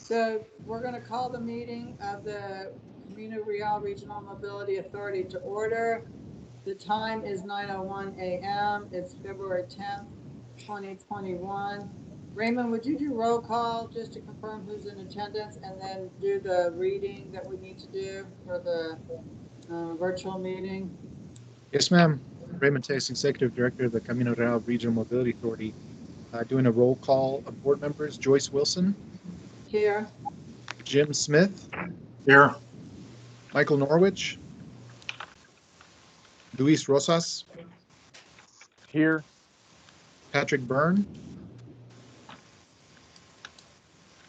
So we're going to call the meeting of the Camino Real Regional Mobility Authority to order. The time is 9:01 a.m. It's February 10th, 2021. Raymond, would you do roll call just to confirm who's in attendance and then do the reading that we need to do for the virtual meeting? Yes, ma'am. Raymond Tace, Executive Director of the Camino Real Regional Mobility Authority. Doing a roll call of board members. Joyce Wilson. Here. Jim Smith. Here. Michael Norwich. Luis Rosas. Here. Patrick Byrne.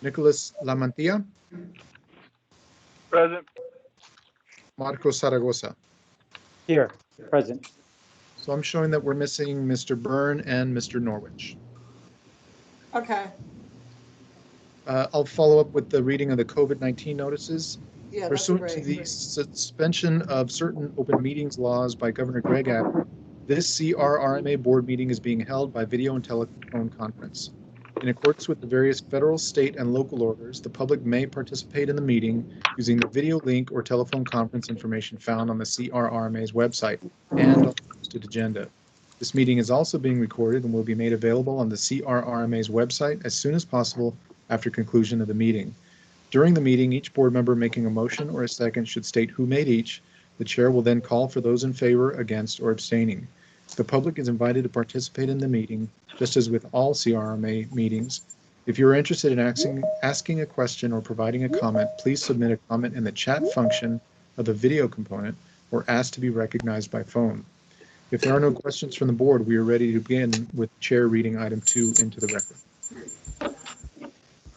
Nicholas Lamantilla. Present. Marco Zaragoza. Here, present. So I'm showing that we're missing Mr. Byrne and Mr. Norwich. Okay. I'll follow up with the reading of the COVID-19 notices. Yeah, Pursuant to the suspension of certain open meetings laws by Governor Greg Abbott, this CRRMA board meeting is being held by video and telephone conference. In accordance with the various federal, state, and local orders, the public may participate in the meeting using the video link or telephone conference information found on the CRRMA's website and on the posted agenda. This meeting is also being recorded and will be made available on the CRRMA's website as soon as possible after conclusion of the meeting. During the meeting, each board member making a motion or a second should state who made each. The chair will then call for those in favor, against, or abstaining. The public is invited to participate in the meeting, just as with all CRRMA meetings. If you're interested in asking a question or providing a comment, please submit a comment in the chat function of the video component or ask to be recognized by phone. If there are no questions from the board, we are ready to begin with Chair reading item 2 into the record.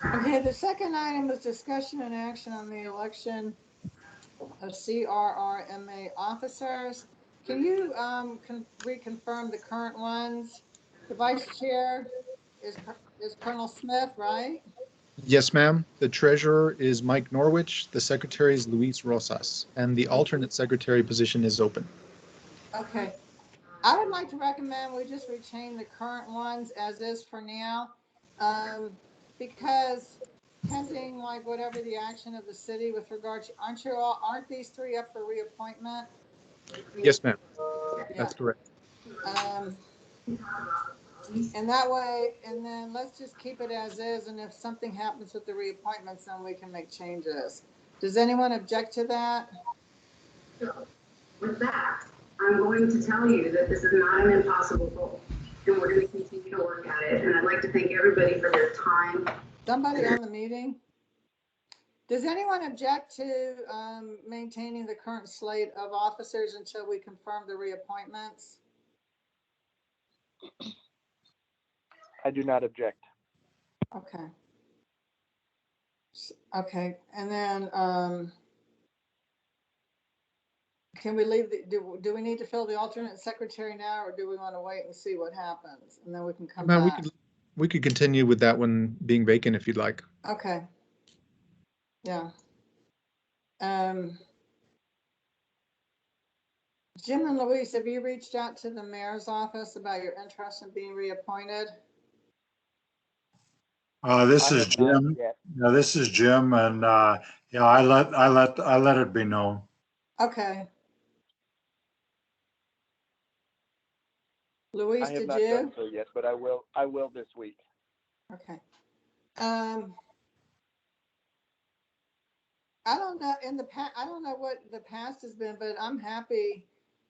Okay, the second item is discussion and action on the election of CRRMA officers. Can you reconfirm the current ones? The vice chair is Colonel Smith, right? Yes, ma'am. The treasurer is Mike Norwich. The secretary is Luis Rosas, and the alternate secretary position is open. Okay. I would like to recommend we just retain the current ones as is for now, because pending like whatever the action of the city with regard to, aren't these three up for reappointment? Yes, ma'am. Yeah. That's correct. And that way, and then let's just keep it as is, and if something happens with the reappointments, then we can make changes. Does anyone object to that? So, with that, I'm going to tell you that this is not an impossible goal, and we're going to continue to work at it. And I'd like to thank everybody for their time. Somebody on the meeting? Does anyone object to maintaining the current slate of officers until we confirm the reappointments? I do not object. Okay. Okay, and then can we leave the, do we need to fill the alternate secretary now, or do we want to wait and see what happens and then we can come back? We could continue with that one being vacant if you'd like. Okay. Yeah. Jim and Luis, have you reached out to the mayor's office about your interest in being reappointed? This is Jim. Yeah, this is Jim, and yeah, I let it be known. Okay. Luis, I have did not you? done so yet, but I will this week. Okay. I don't know in the past. I don't know what the past has been, but I'm happy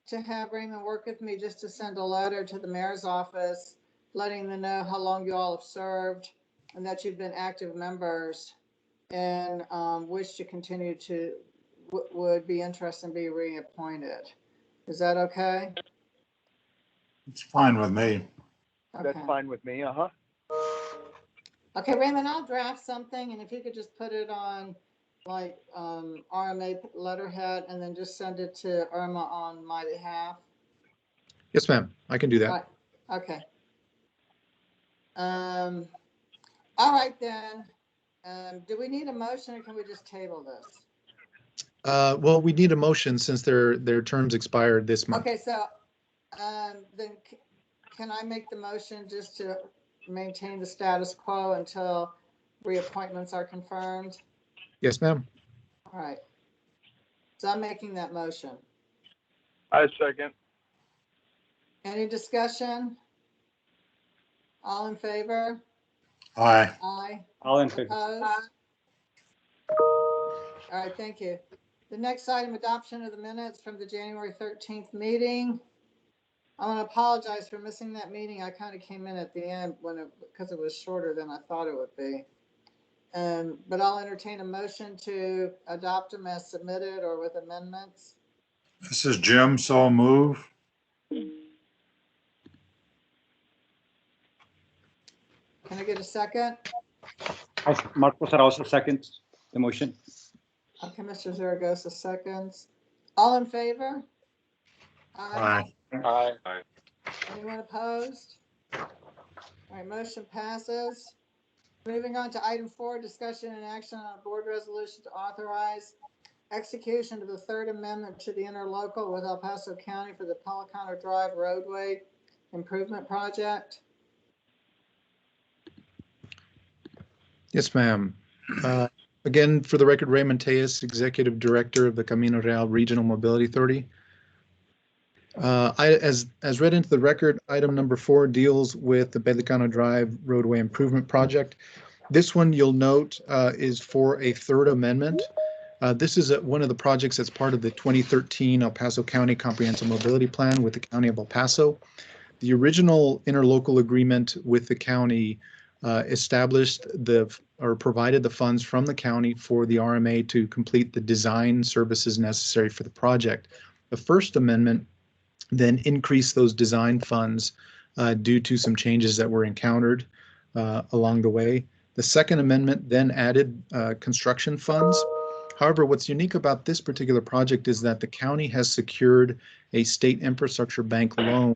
to have Raymond work with me just to send a letter to the mayor's office, letting them know how long you all have served and that you've been active members and wish to continue to would be interested in being reappointed. Is that okay? It's fine with me. Okay. That's fine with me. Okay, Raymond, I'll draft something, and if you could just put it on like RMA letterhead and then just send it to Irma on my behalf. Yes, ma'am. I can do that. Right. Okay. All right then. Do we need a motion, or can we just table this? Well, we need a motion since their terms expired this month. Okay, so then can I make the motion just to maintain the status quo until reappointments are confirmed? Yes, ma'am. All right. So I'm making that motion. I second. Any discussion? All in favor? Aye. Aye. All in favor. Opposed? All right, thank you. The next item, adoption of the minutes from the January 13th meeting. I want to apologize for missing that meeting. I kind of came in at the end because it was shorter than I thought it would be. But I'll entertain a motion to adopt them as submitted or with amendments. This is Jim, so move. Can I get a second? Marcos Arauzo seconds the motion. Okay, Mr. Zaragoza seconds. All in favor? Aye. Aye. Anyone opposed? All right, motion passes. Moving on to item 4, discussion and action on a board resolution to authorize execution of the third amendment to the interlocal with El Paso County for the Pelicano Drive roadway improvement project. Yes, ma'am. Again, for the record, Raymond Tejas, Executive Director of the Camino Real Regional Mobility Authority. As read into the record, item number 4 deals with the Pelicano Drive roadway improvement project. This one, you'll note, is for a third amendment. This is one of the projects that's part of the 2013 El Paso County Comprehensive Mobility Plan with the County of El Paso. The original interlocal agreement with the county established or provided the funds from the county for the RMA to complete the design services necessary for the project. The first amendment then increased those design funds due to some changes that were encountered along the way. The second amendment then added construction funds. However, what's unique about this particular project is that the county has secured a state infrastructure bank loan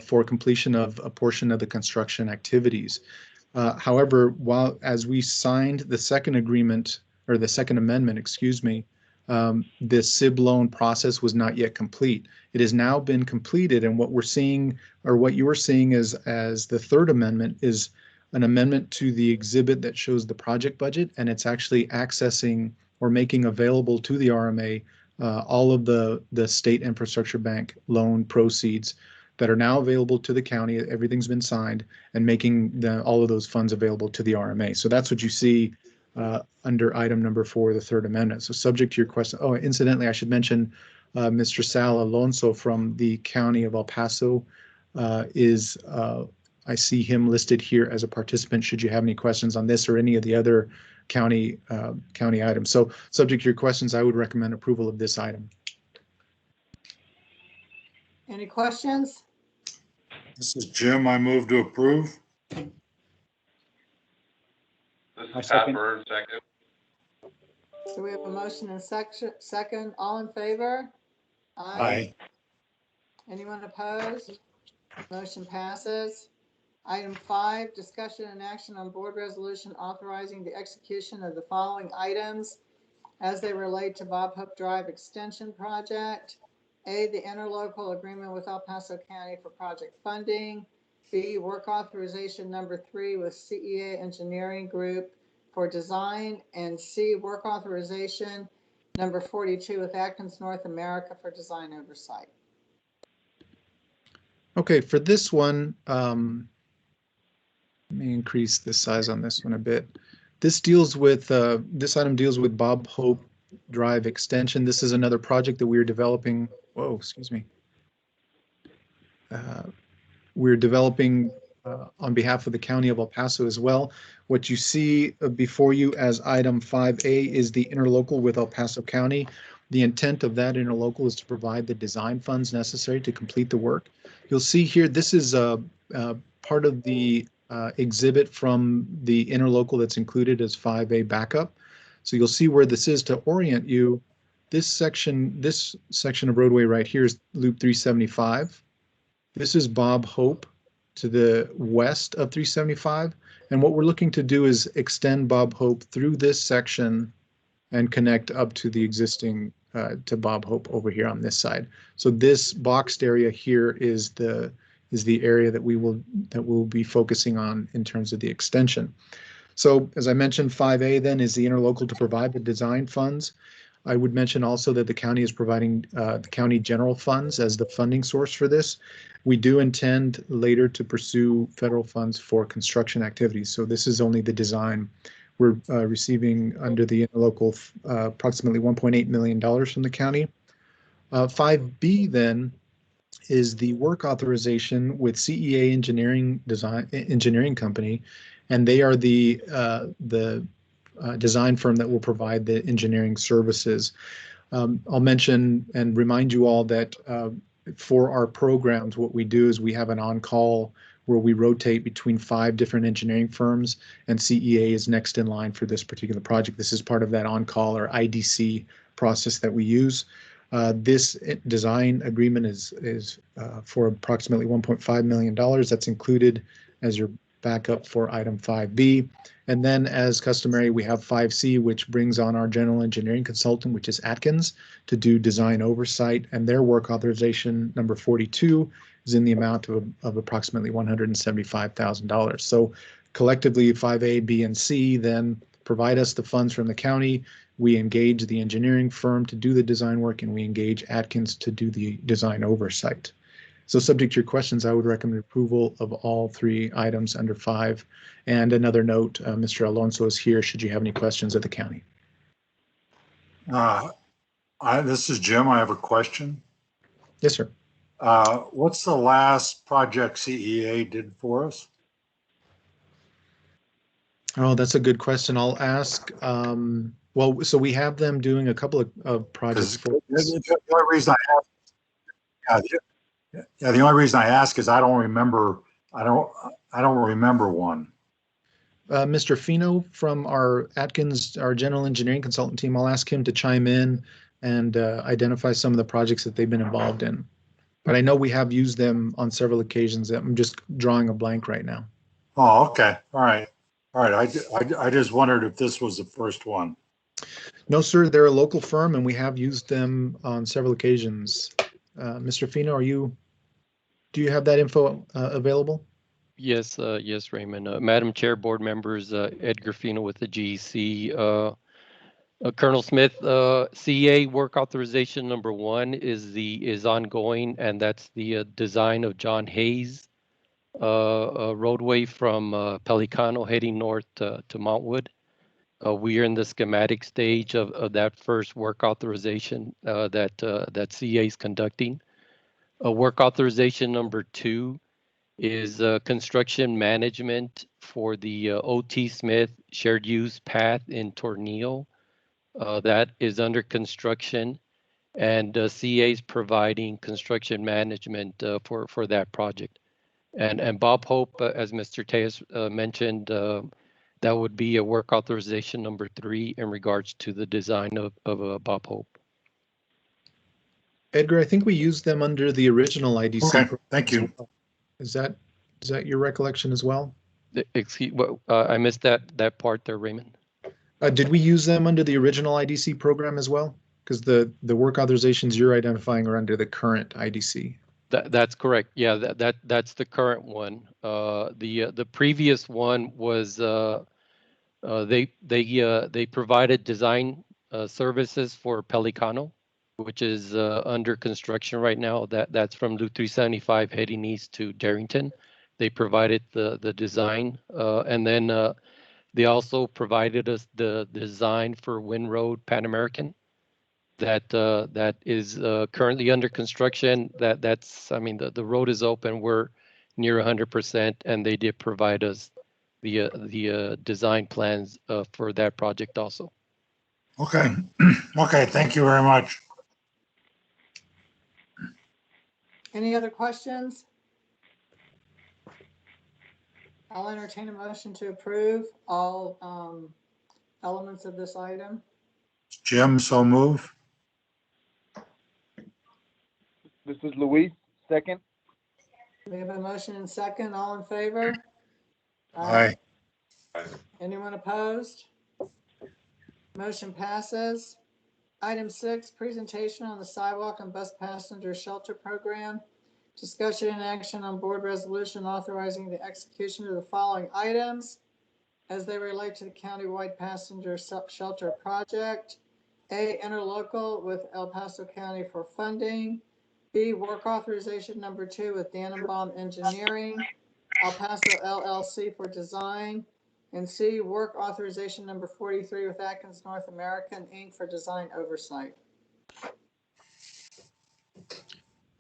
for completion of a portion of the construction activities. However, as we signed the second agreement, or the second amendment, excuse me, the SIB loan process was not yet complete. It has now been completed, and what we're seeing, or what you are seeing as the third amendment, is an amendment to the exhibit that shows the project budget, and it's actually accessing or making available to the RMA all of the state infrastructure bank loan proceeds that are now available to the county. Everything's been signed, and making all of those funds available to the RMA. So that's what you see under item number 4, the third amendment. So subject to your question. Oh, incidentally, I should mention Mr. Sal Alonso from the County of El Paso I see him listed here as a participant should you have any questions on this or any of the other county items. So subject to your questions, I would recommend approval of this item. Any questions? This is Jim, I move to approve. This I is Pat second. Byrd, second. So we have a motion and second. All in favor? Aye. Anyone opposed? Motion passes. Item 5, discussion and action on board resolution authorizing the execution of the following items as they relate to Bob Hope Drive Extension Project. A, the interlocal agreement with El Paso County for project funding. B, work authorization number 3 with CEA Engineering Group for design. And C, work authorization number 42 with Atkins North America for design oversight. Okay, for this one, let me increase the size on this one a bit. This item deals with Bob Hope Drive Extension. This is another project that we are developing. Whoa, excuse me. We're developing on behalf of the County of El Paso as well. What you see before you as item 5A is the interlocal with El Paso County. The intent of that interlocal is to provide the design funds necessary to complete the work. You'll see here, this is part of the exhibit from the interlocal that's included as 5A backup. So you'll see where this is. To orient you, this section of roadway right here is Loop 375. This is Bob Hope to the west of 375. And what we're looking to do is extend Bob Hope through this section and connect up to the existing to Bob Hope over here on this side. So this boxed area here is the area that we'll be focusing on in terms of the extension. So as I mentioned, 5A then is the interlocal to provide the design funds. I would mention also that the county is providing the county general funds as the funding source for this. We do intend later to pursue federal funds for construction activities. So this is only the design. We're receiving under the interlocal approximately $1.8 million from the county. 5B then is the work authorization with CEA Engineering Company, and they are the design firm that will provide the engineering services. I'll mention and remind you all that for our programs, what we do is we have an on-call where we rotate between 5 different engineering firms, and CEA is next in line for this particular project. This is part of that on-call or IDC process that we use. This design agreement is for approximately $1.5 million. That's included as your backup for item 5B. And then as customary, we have 5C, which brings on our general engineering consultant, which is Atkins, to do design oversight. And their work authorization number 42 is in the amount of approximately $175,000. So collectively, 5A, B, and C then provide us the funds from the county. We engage the engineering firm to do the design work, and we engage Atkins to do the design oversight. So subject to your questions, I would recommend approval of all 3 items under 5. And another note, Mr. Alonso is here should you have any questions of the county. This is Jim. I have a question. Yes, sir. What's the last project CEA did for us? Oh, that's a good question. I'll ask. Well, so we have them doing a couple of projects for us. The only reason I ask, the only reason I ask is I don't remember one. Mr. Fino from our Atkins, our general engineering consultant team, I'll ask him to chime in and identify some of the projects that they've been involved in. But I know we have used them on several occasions. I'm just drawing a blank right now. Oh, okay. All right. I just wondered if this was the first one. No, sir. They're a local firm, and we have used them on several occasions. Mr. Fino, do you have that info available? Yes, yes, Raymond. Madam Chair, board members, Edgar Fino with the GEC. Colonel Smith, CEA work authorization number 1 is ongoing, and that's the design of John Hayes roadway from Pelicano heading north to Montwood. We are in the schematic stage of that first work authorization that CEA is conducting. Work authorization number 2 is construction management for the O.T. Smith shared use path in Tornillo. That is under construction, and CEA is providing construction management for that project. And Bob Hope, as Mr. Tejas mentioned, that would be a work authorization number 3 in regards to the design of Bob Hope. Edgar, I think we used them under the original IDC. Okay, thank you. Is that your recollection as well? Excuse, I missed that part there, Raymond. Did we use them under the original IDC program as well? Because the work authorizations you're identifying are under the current IDC. That's correct. Yeah, that's the current one. The previous one was they provided design services for Pelicano, which is under construction right now. That's from Loop 375 heading east to Darrington. They provided the design, and then they also provided us the design for Wind Road Pan American. That is currently under construction. I mean, the road is open. We're near 100%, and they did provide us the design plans for that project also. Okay. Okay. Thank you very much. Any other questions? I'll entertain a motion to approve all elements of this item. Jim, so move. This is Luis, second. We have a motion and second. All in favor? Aye. Anyone opposed? Motion passes. Item 6, presentation on the sidewalk and bus passenger shelter program. Discussion and action on board resolution authorizing the execution of the following items. as they relate to the countywide passenger shelter project. A, interlocal with El Paso County for funding. B, work authorization number 2 with Dannenbaum Engineering, El Paso LLC for design. And C, work authorization number 43 with Atkins North American Inc. for design oversight.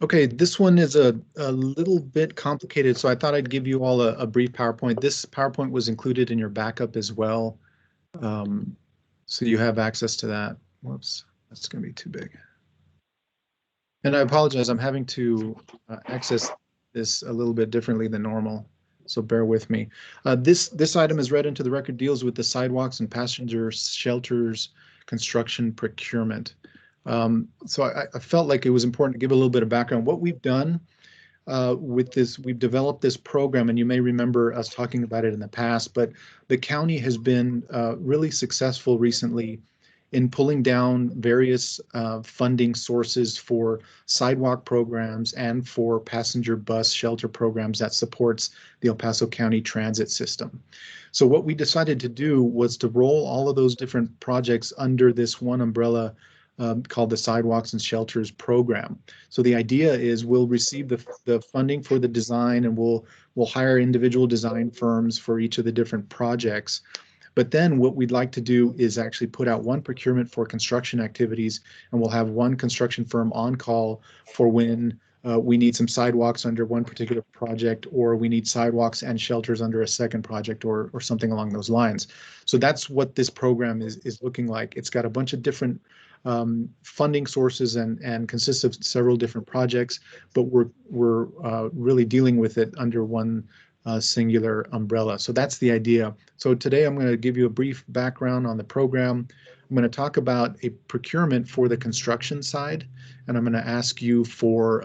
Okay, this one is a little bit complicated, so I thought I'd give you all a brief PowerPoint. This PowerPoint was included in your backup as well. So you have access to that. Whoops, that's going to be too big. And I apologize, I'm having to access this a little bit differently than normal, so bear with me. This item is read into the record, deals with the sidewalks and passenger shelters construction procurement. So I felt like it was important to give a little bit of background. What we've done with this, we've developed this program, and you may remember us talking about it in the past, but the county has been really successful recently in pulling down various funding sources for sidewalk programs and for passenger bus shelter programs that supports the El Paso County transit system. So what we decided to do was to roll all of those different projects under this one umbrella called the Sidewalks and Shelters Program. So the idea is we'll receive the funding for the design, and we'll hire individual design firms for each of the different projects. But then what we'd like to do is actually put out one procurement for construction activities, and we'll have one construction firm on call for when we need some sidewalks under one particular project, or we need sidewalks and shelters under a second project, or something along those lines. So that's what this program is looking like. It's got a bunch of different funding sources and consists of several different projects, but we're really dealing with it under one singular umbrella. So that's the idea. So today I'm going to give you a brief background on the program. I'm going to talk about a procurement for the construction side, and I'm going to ask you for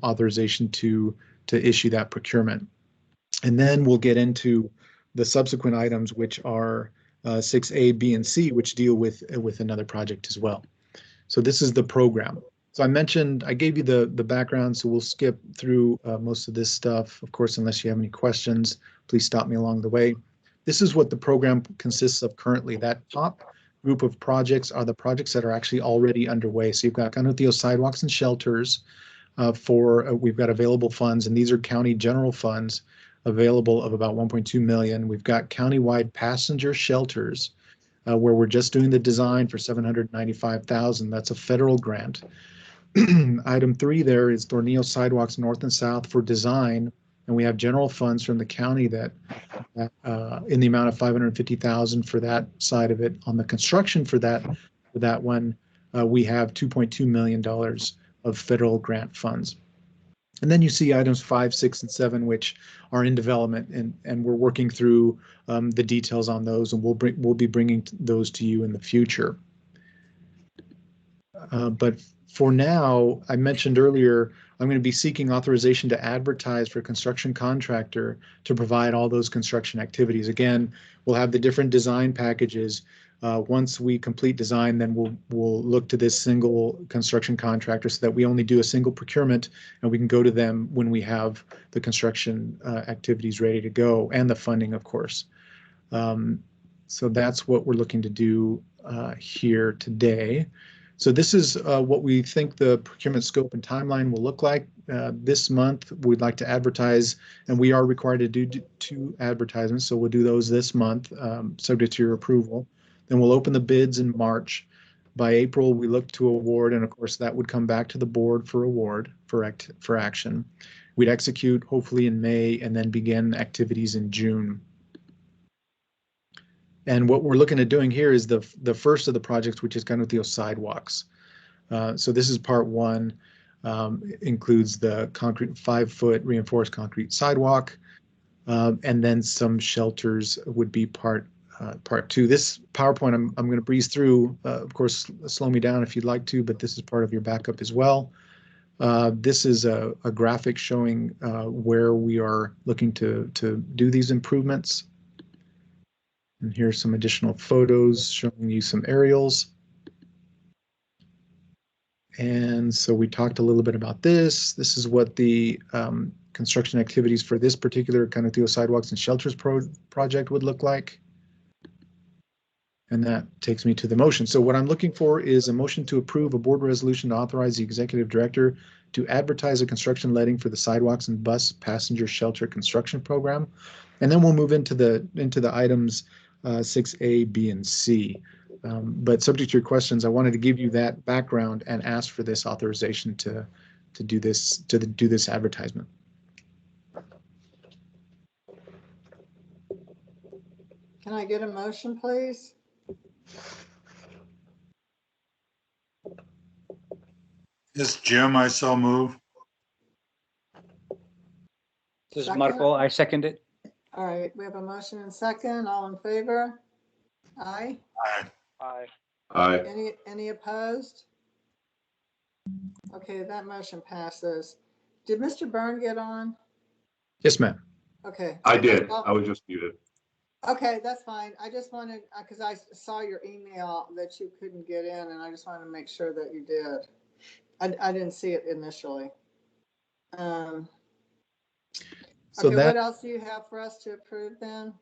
authorization to issue that procurement. And then we'll get into the subsequent items, which are 6A, B, and C, which deal with another project as well. So this is the program. So I gave you the background, so we'll skip through most of this stuff. Of course, unless you have any questions, please stop me along the way. This is what the program consists of currently. That top group of projects are the projects that are actually already underway. So you've got Canutio Sidewalks and Shelters we've got available funds, and these are county general funds available of about 1.2 million. We've got countywide passenger shelters where we're just doing the design for 795,000. That's a federal grant. Item 3 there is Tornillo Sidewalks North and South for design, and we have general funds from the county that in the amount of 550,000 for that side of it. On the construction for that one, we have $2.2 million of federal grant funds. And then you see items 5, 6, and 7, which are in development, and we're working through the details on those, and we'll be bringing those to you in the future. But for now, I mentioned earlier, I'm going to be seeking authorization to advertise for a construction contractor to provide all those construction activities. Again, we'll have the different design packages. Once we complete design, then we'll look to this single construction contractor so that we only do a single procurement, and we can go to them when we have the construction activities ready to go, and the funding, of course. So that's what we're looking to do here today. So this is what we think the procurement scope and timeline will look like. This month, we'd like to advertise, and we are required to do 2 advertisements, so we'll do those this month, subject to your approval. Then we'll open the bids in March. By April, we look to award, and of course, that would come back to the board for award, for action. We'd execute hopefully in May, and then begin activities in June. And what we're looking at doing here is the first of the projects, which is Canutio Sidewalks. So this is part 1, includes the concrete 5-foot reinforced concrete sidewalk, and then some shelters would be part 2. This PowerPoint I'm going to breeze through. Of course, slow me down if you'd like to, but this is part of your backup as well. This is a graphic showing where we are looking to do these improvements. And here's some additional photos showing you some aerials. And so we talked a little bit about this. This is what the construction activities for this particular Canutio Sidewalks and Shelters project would look like. And that takes me to the motion. So what I'm looking for is a motion to approve a board resolution to authorize the executive director to advertise a construction letting for the sidewalks and bus passenger shelter construction program. And then we'll move into the items 6A, B, and C. But subject to your questions, I wanted to give you that background and ask for this authorization to do this advertisement. Can I get a motion, please? This Jim, I so move. This is Second. Marco. I second it. All right, we have a motion and second. All in favor? Aye. Aye. Aye. Aye. Any opposed? Okay, that motion passes. Did Mr. Byrne get on? Yes, ma'am. Okay. I did. I was just muted. Okay, that's fine. I just wanted, because I saw your email that you couldn't get in, and I just wanted to make sure that you did. I didn't see it initially. So Okay, that, what else do you have for us to approve then?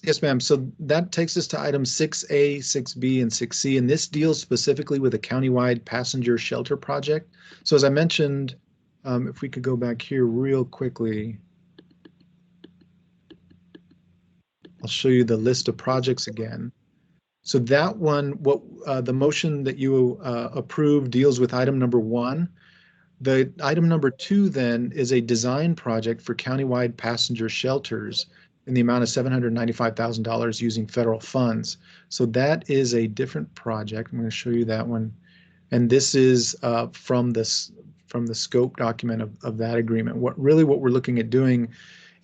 yes, ma'am. So that takes us to items 6A, 6B, and 6C, and this deals specifically with a countywide passenger shelter project. So as I mentioned, if we could go back here real quickly, I'll show you the list of projects again. So that one, the motion that you approve deals with item number 1. The item number 2 then is a design project for countywide passenger shelters in the amount of $795,000 using federal funds. So that is a different project. I'm going to show you that one. And this is from the scope document of that agreement. What we're looking at doing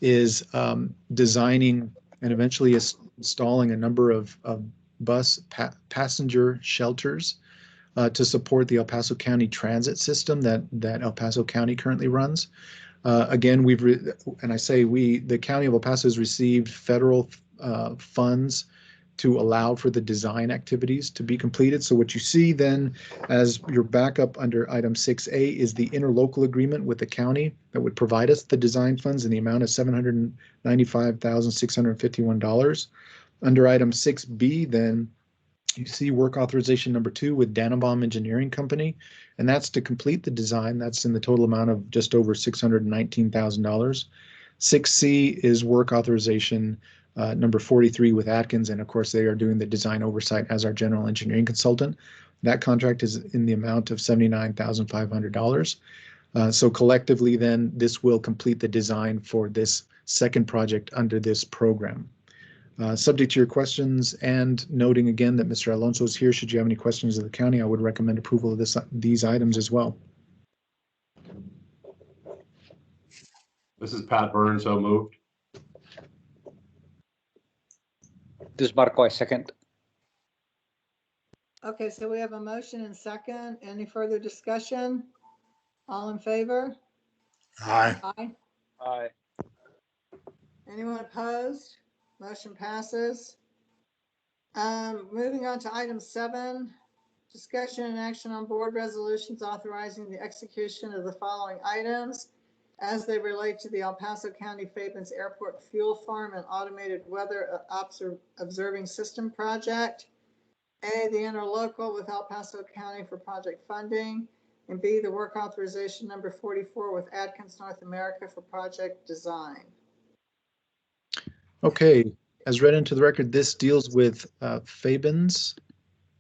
is designing and eventually installing a number of bus passenger shelters to support the El Paso County transit system that El Paso County currently runs. Again, the County of El Paso has received federal funds to allow for the design activities to be completed. So what you see then as your backup under item 6A is the interlocal agreement with the county that would provide us the design funds in the amount of $795,651. Under item 6B then, you see work authorization number 2 with Dannenbaum Engineering Company, and that's to complete the design. That's in the total amount of just over $619,000. 6C is work authorization number 43 with Atkins, and of course they are doing the design oversight as our general engineering consultant. That contract is in the amount of $79,500. So collectively then, this will complete the design for this second project under this program. Subject to your questions and noting again that Mr. Alonso is here, should you have any questions of the county, I would recommend approval of these items as well. This is Pat Byrne, so moved. This is Marco. I second. Okay, so we have a motion and second. Any further discussion? All in favor? Aye. Aye. Aye. Anyone opposed? Motion passes. Moving on to item 7, discussion and action on board resolutions authorizing the execution of the following items as they relate to the El Paso County Fabens Airport Fuel Farm and Automated Weather Observing System Project. A, the interlocal with El Paso County for project funding, and B, the work authorization number 44 with Atkins North America for project design. Okay, as read into the record, this deals with Fabens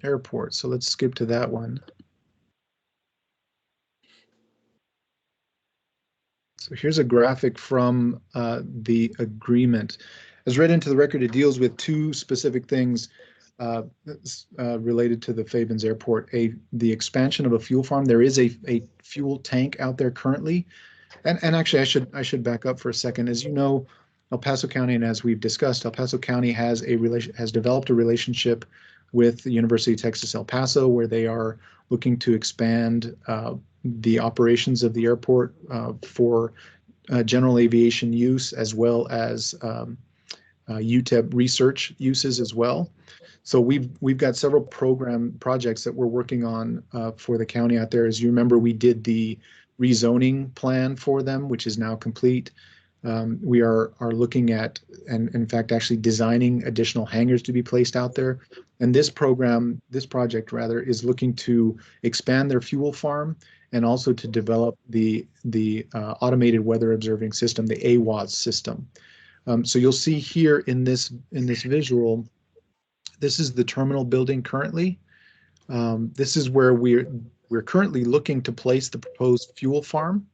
Airport. So let's skip to that one. So here's a graphic from the agreement. As read into the record, it deals with 2 specific things related to the Fabens Airport. The expansion of a fuel farm. There is a fuel tank out there currently. And actually, I should back up for a second. As you know, El Paso County, and as we've discussed, El Paso County has developed a relationship with the University of Texas El Paso, where they are looking to expand the operations of the airport for general aviation use, as well as UTEP research uses as well. So we've got several projects that we're working on for the county out there. As you remember, we did the rezoning plan for them, which is now complete. We are looking at, and in fact, actually designing additional hangars to be placed out there. And this project rather, is looking to expand their fuel farm and also to develop the automated weather observing system, the AWOS system. So you'll see here in this visual, this is the terminal building currently. This is where we're currently looking to place the proposed fuel farm.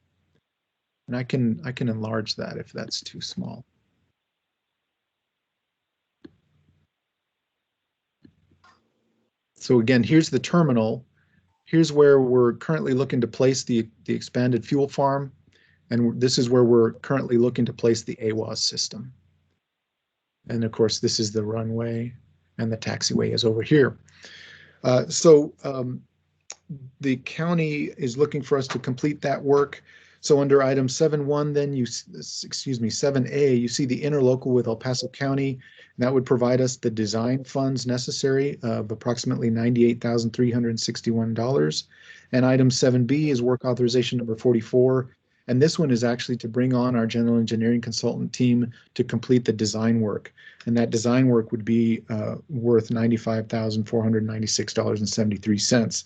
And I can enlarge that if that's too small. So again, here's the terminal. Here's where we're currently looking to place the expanded fuel farm. And this is where we're currently looking to place the AWOS system. And of course, this is the runway and the taxiway is over here. The county is looking for us to complete that work. So under item 7.1, then 7A, you see the interlocal with El Paso County. And that would provide us the design funds necessary of approximately $98,361. And item 7B is work authorization number 44. And this one is actually to bring on our general engineering consultant team to complete the design work. And that design work would be worth $95,496.73.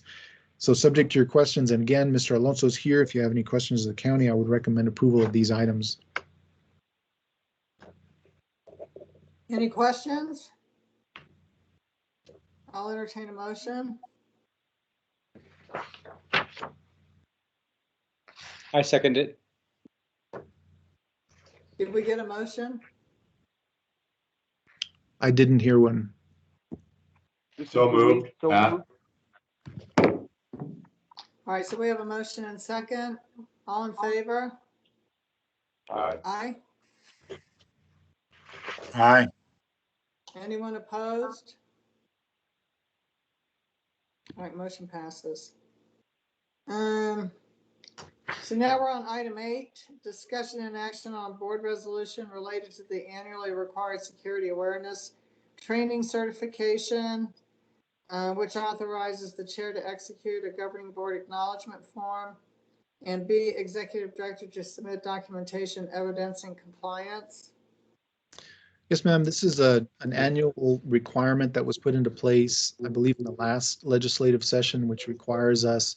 So subject to your questions, and again, Mr. Alonso's here. If you have any questions of the county, I would recommend approval of these items. Any questions? I'll entertain a motion. I second it. Did we get a motion? I didn't hear one. So moved. So Pat. moved. All right, so we have a motion and second. All in favor? Aye. Aye. Aye. Anyone opposed? All right, motion passes. So now we're on item 8, discussion and action on board resolution related to the annually required security awareness training certification, which authorizes the chair to execute a governing board acknowledgement form, and B, executive director to submit documentation evidencing compliance. Yes, ma'am. This is an annual requirement that was put into place, I believe, in the last legislative session, which requires us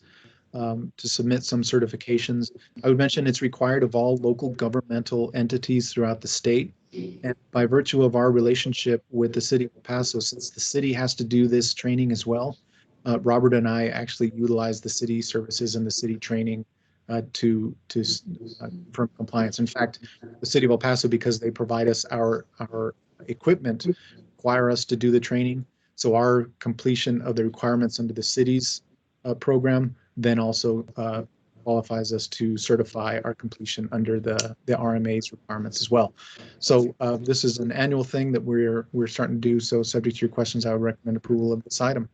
to submit some certifications. I would mention it's required of all local governmental entities throughout the state. And by virtue of our relationship with the city of El Paso, since the city has to do this training as well, Robert and I actually utilize the city services and the city training for compliance. In fact, the city of El Paso, because they provide us our equipment, require us to do the training. So our completion of the requirements under the city's program then also qualifies us to certify our completion under the RMA's requirements as well. So this is an annual thing that we're starting to do. So subject to your questions, I would recommend approval of this item.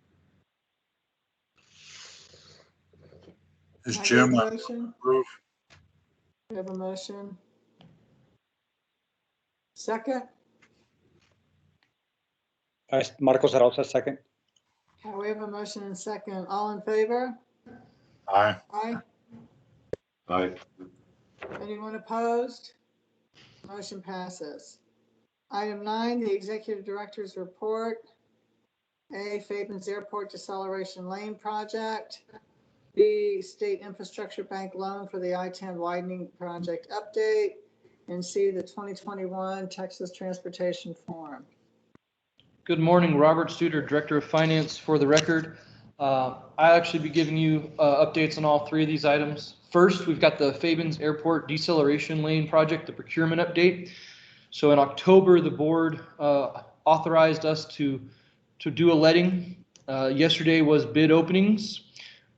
Is I Jim have a on motion. approve? We have a motion. Second. Marcos Arauza, second. Okay, we have a motion and second. All in favor? Aye. Aye. Aye. Anyone opposed? Motion passes. Item 9, the executive director's report. A, Fabens Airport Deceleration Lane Project. B, State Infrastructure Bank loan for the I-10 widening project update. And C, the 2021 Texas Transportation Forum. Good morning, Robert Studer, Director of Finance. For the record, I'll actually be giving you updates on all 3 of these items. First, we've got the Fabens Airport Deceleration Lane Project, the procurement update. So in October, the board authorized us to do a letting. Yesterday was bid openings.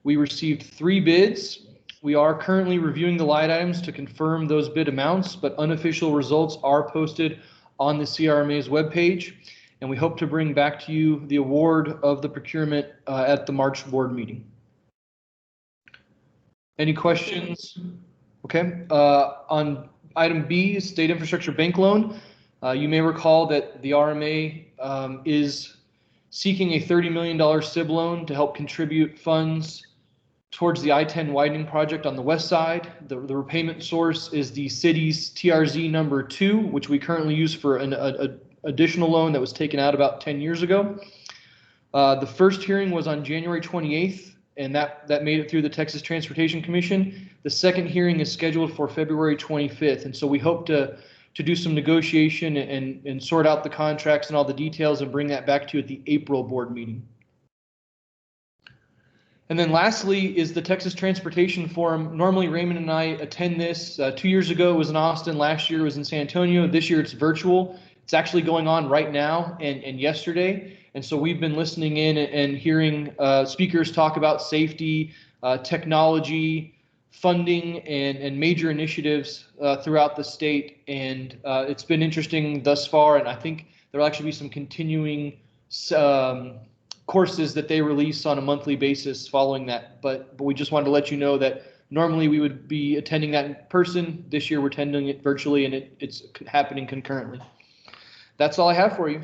We received 3 bids. We are currently reviewing the line items to confirm those bid amounts, but unofficial results are posted on the CRRMA's webpage. And we hope to bring back to you the award of the procurement at the March board meeting. Any questions? Okay. On item B, State Infrastructure Bank loan, you may recall that the RMA is seeking a $30 million SIB loan to help contribute funds towards the I-10 widening project on the west side. The repayment source is the city's TRZ number 2, which we currently use for an additional loan that was taken out about 10 years ago. The first hearing was on January 28th, and that made it through the Texas Transportation Commission. The second hearing is scheduled for February 25th, and so we hope to do some negotiation and sort out the contracts and all the details and bring that back to you at the April board meeting. And then lastly is the Texas Transportation Forum. Normally Raymond and I attend this. 2 years ago it was in Austin, last year it was in San Antonio, this year it's virtual. It's actually going on right now and yesterday. And so we've been listening in and hearing speakers talk about safety, technology, funding, and major initiatives throughout the state. And it's been interesting thus far. And I think there'll actually be some continuing courses that they release on a monthly basis following that. But we just wanted to let you know that normally we would be attending that in person. This year we're attending it virtually, and it's happening concurrently. That's all I have for you.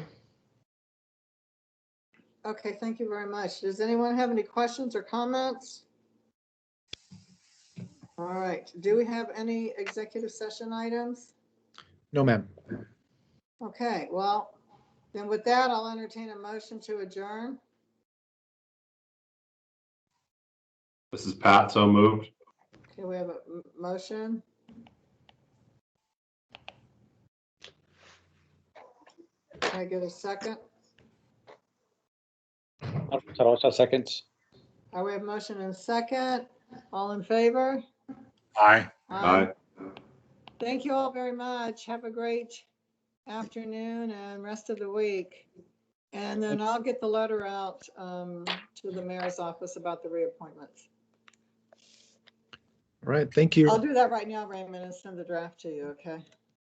Okay, thank you very much. Does anyone have any questions or comments? All right, do we have any executive session items? No, ma'am. Okay, well, then with that, I'll entertain a motion to adjourn. This is Pat, so moved. Okay, we have a motion. Can I get a second? Marcos Arosa seconds. We have motion and second. All in favor? Aye. Aye. Thank you all very much. Have a great afternoon and rest of the week. And then I'll get the letter out to the mayor's office about the reappointments. All right, thank you. I'll do that right now, Raymond, and send the draft to you, okay?